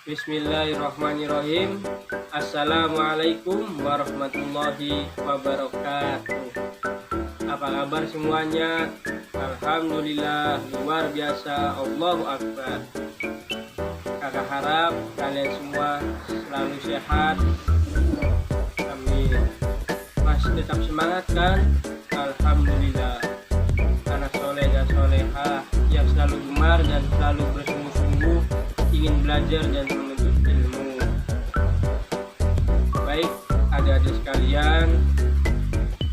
Bismillahirrahmanirrahim. Assalamualaikum warahmatullahi wabarakatuh. Apa kabar semuanya? Alhamdulillah, luar biasa, Allahu Akbar. Kakak harap kalian semua selalu sehat. Amin. Masih tetap semangat kan? Alhamdulillah. Anak soleh dan solehah yang selalu gemar dan selalu bersungguh-sungguh ingin belajar dan menuntut ilmu. Baik adik-adik sekalian,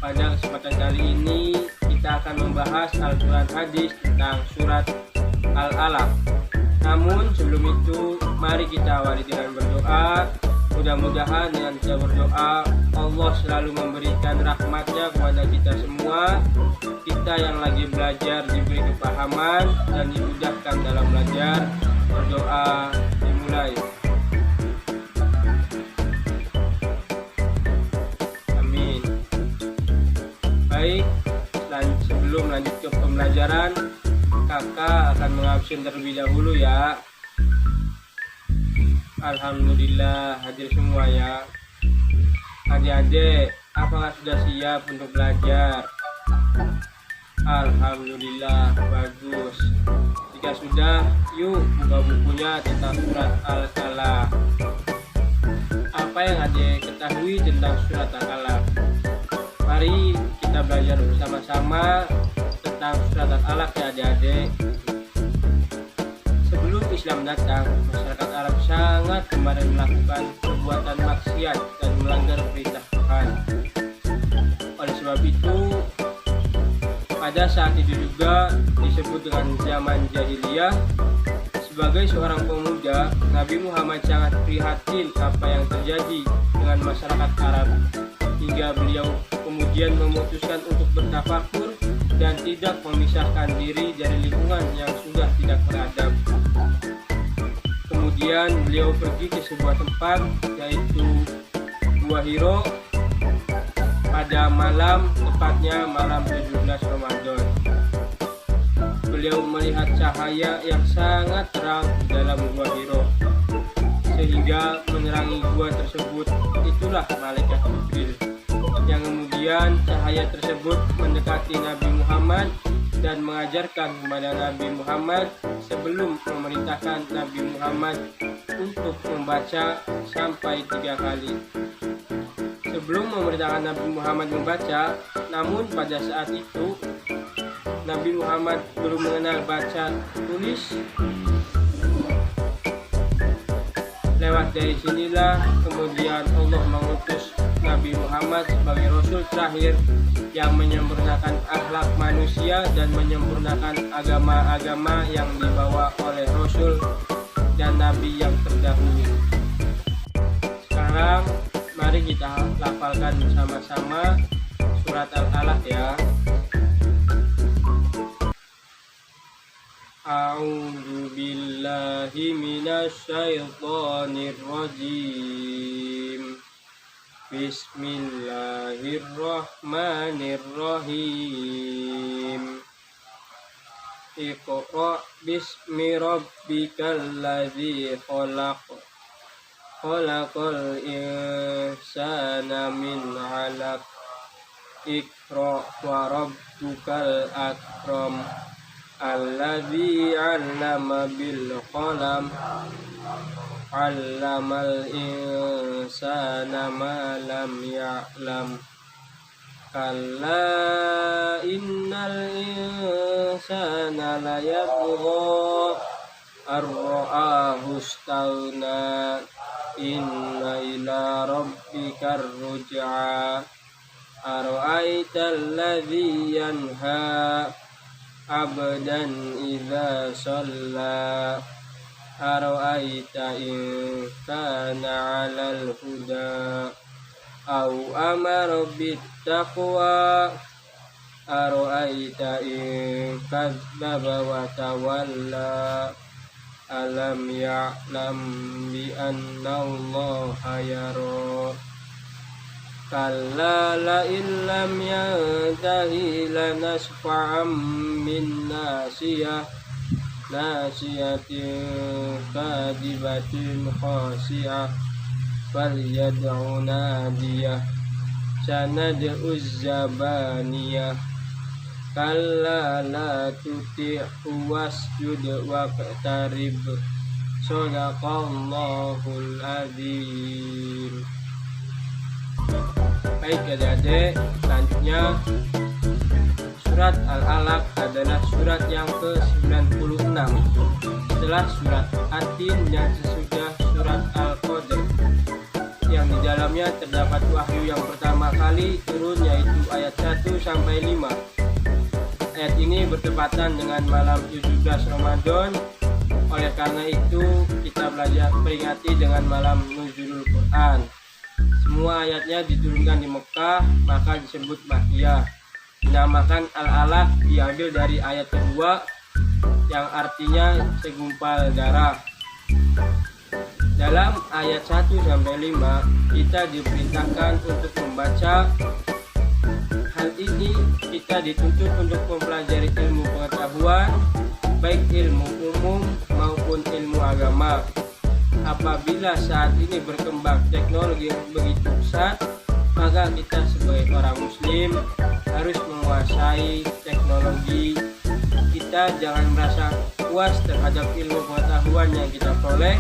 pada kesempatan kali ini kita akan membahas Al-Quran hadis tentang surat Al-Alaq. Namun sebelum itu, mari kita awali dengan berdoa. Mudah-mudahan dengan kita berdoa, Allah selalu memberikan rahmatnya kepada kita semua. Kita yang lagi belajar diberi kepahaman dan dimudahkan dalam belajar. Berdoa dimulai. Amin. Baik, sebelum lanjut ke pembelajaran, kakak akan mengabsen terlebih dahulu ya. Alhamdulillah hadir semua ya. Adik-adik, apakah sudah siap untuk belajar? Alhamdulillah, bagus. Jika sudah, yuk buka bukunya tentang surat Al-Alaq. Apa yang adik ketahui tentang surat Al-Alaq? Mari kita belajar bersama-sama tentang surat Al-Alaq ya adik-adik. Sebelum Islam datang, masyarakat Arab sangat gemar melakukan perbuatan maksiat dan melanggar perintah Tuhan. Oleh sebab itu, pada saat itu juga disebut dengan zaman jahiliyah. Sebagai seorang pemuda, Nabi Muhammad sangat prihatin apa yang terjadi dengan masyarakat Arab, hingga beliau kemudian memutuskan untuk bertafakur dan tidak memisahkan diri dari lingkungan yang sudah tidak beradab. Kemudian beliau pergi ke sebuah tempat, yaitu Gua Hiro, pada malam, tepatnya malam 17 Ramadan. Beliau melihat cahaya yang sangat terang di dalam Gua Hiro, sehingga menerangi gua tersebut. Itulah malaikat Jibril, yang kemudian cahaya tersebut mendekati Nabi Muhammad dan mengajarkan kepada Nabi Muhammad sebelum memerintahkan Nabi Muhammad untuk membaca sampai 3 kali. Sebelum memerintahkan Nabi Muhammad membaca, namun pada saat itu Nabi Muhammad belum mengenal baca tulis. Lewat dari sinilah kemudian Allah mengutus Nabi Muhammad sebagai Rasul terakhir yang menyempurnakan akhlak manusia dan menyempurnakan agama-agama yang dibawa oleh Rasul dan Nabi yang terdahulu. Sekarang mari kita lafalkan bersama-sama surat Al-Alaq ya. A'udzu billahi minasy syaithanir rajim. Bismillahirrahmanirrahim. Iqra bismi rabbikal ladzi khalaq. Khalaqal insana min 'alaq. Iqra wa rabbukal akram. Alladzi 'allama bil qalam. 'Allamal insana ma lam ya'lam. Kalla innal insana layatgha ar-ra'ahu istaghna. Inna ila rabbikar ruj'a. Ara'aital ladzi yanha 'abdan idza shalla. Ara'aita in kana 'alal huda. au amara bittaqwa ara'aita in kadzdzaba wa tawalla alam ya'lam bi anna Allaha yara kalla la illam yantahi lanasfa'an bin nasiyatin kadibatin khasi'ah falyad'u nadiyah sanad'u zabaniyah kalla la tuti'hu wasjud waqtarib shadaqallahul adzim. Baik adik-adik, selanjutnya surat Al-Alaq adalah surat yang ke-96 setelah surat At-Tin dan sesudah surat Al-Qadr, yang di dalamnya terdapat wahyu yang pertama kali turun, yaitu ayat 1 sampai 5. Ayat ini bertepatan dengan malam 17 Ramadan. Oleh karena itu kita belajar peringati dengan malam Nuzulul Quran. Semua ayatnya diturunkan di Mekah, maka disebut Makkiyah. Dinamakan Al-Alaq diambil dari ayat kedua yang artinya segumpal darah. Dalam ayat 1 sampai 5 kita diperintahkan untuk membaca. Hal ini kita dituntut untuk mempelajari ilmu pengetahuan, baik ilmu umum maupun ilmu agama. Apabila saat ini berkembang teknologi yang begitu pesat, maka kita sebagai orang muslim harus menguasai teknologi. Kita jangan merasa puas terhadap ilmu pengetahuan yang kita peroleh,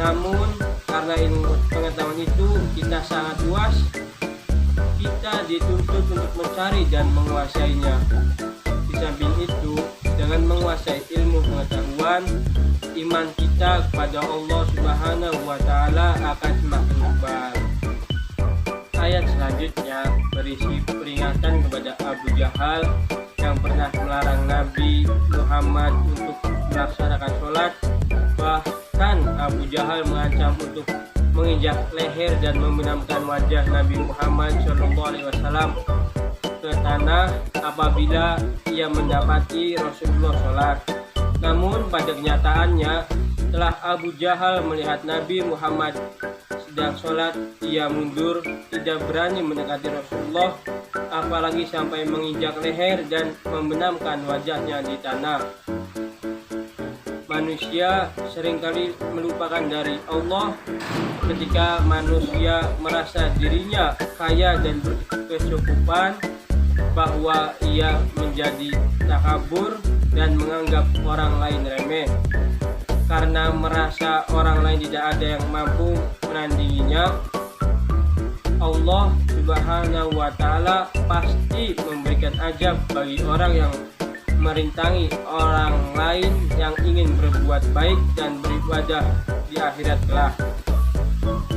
namun karena ilmu pengetahuan itu kita sangat luas, kita dituntut untuk mencari dan menguasainya. Di samping itu, dengan menguasai ilmu pengetahuan, iman kita kepada Allah Subhanahu wa Ta'ala akan semakin tebal. Ayat selanjutnya berisi peringatan kepada Abu Jahal yang pernah melarang Nabi Muhammad untuk melaksanakan sholat. Bahkan Abu Jahal mengancam untuk menginjak leher dan membenamkan wajah Nabi Muhammad SAW ke tanah apabila ia mendapati Rasulullah sholat. Namun pada kenyataannya, setelah Abu Jahal melihat Nabi Muhammad sedang sholat, ia mundur, tidak berani mendekati Rasulullah, apalagi sampai menginjak leher dan membenamkan wajahnya di tanah. Manusia seringkali melupakan dari Allah. Ketika manusia merasa dirinya kaya dan berkecukupan, bahwa ia menjadi takabur dan menganggap orang lain remeh. Karena merasa orang lain tidak ada yang mampu menandinginya, Allah Subhanahu wa Ta'ala pasti memberikan azab bagi orang yang merintangi orang lain yang ingin berbuat baik dan beribadah di akhirat kelak.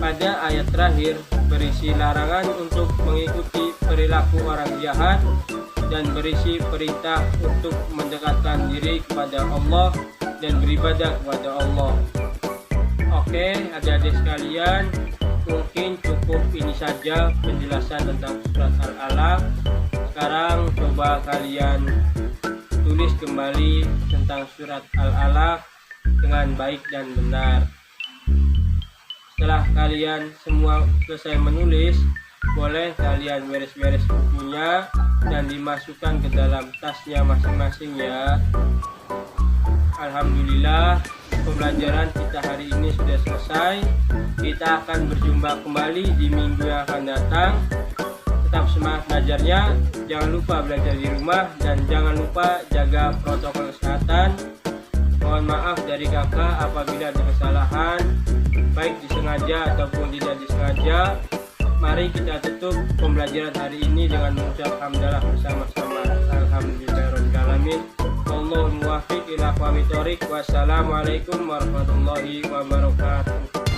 Pada ayat terakhir berisi larangan untuk mengikuti perilaku orang jahat dan berisi perintah untuk mendekatkan diri kepada Allah dan beribadah kepada Allah. Oke, adik-adik sekalian, mungkin cukup ini saja penjelasan tentang surat Al-Alaq. Sekarang coba kalian tulis kembali tentang surat Al-Alaq dengan baik dan benar. Setelah kalian semua selesai menulis, boleh kalian beres-beres bukunya dan dimasukkan ke dalam tasnya masing-masing ya. Alhamdulillah, pembelajaran kita hari ini sudah selesai. Kita akan berjumpa kembali di minggu yang akan datang. Tetap semangat belajarnya, jangan lupa belajar di rumah dan jangan lupa jaga protokol kesehatan. Mohon maaf dari kakak apabila ada kesalahan, baik disengaja ataupun tidak disengaja. Mari kita tutup pembelajaran hari ini dengan mengucap hamdalah bersama-sama. Alhamdulillahirrahmanirrahim. Allahumma muwaffiq ila aqwamit thoriq. Wassalamualaikum warahmatullahi wabarakatuh.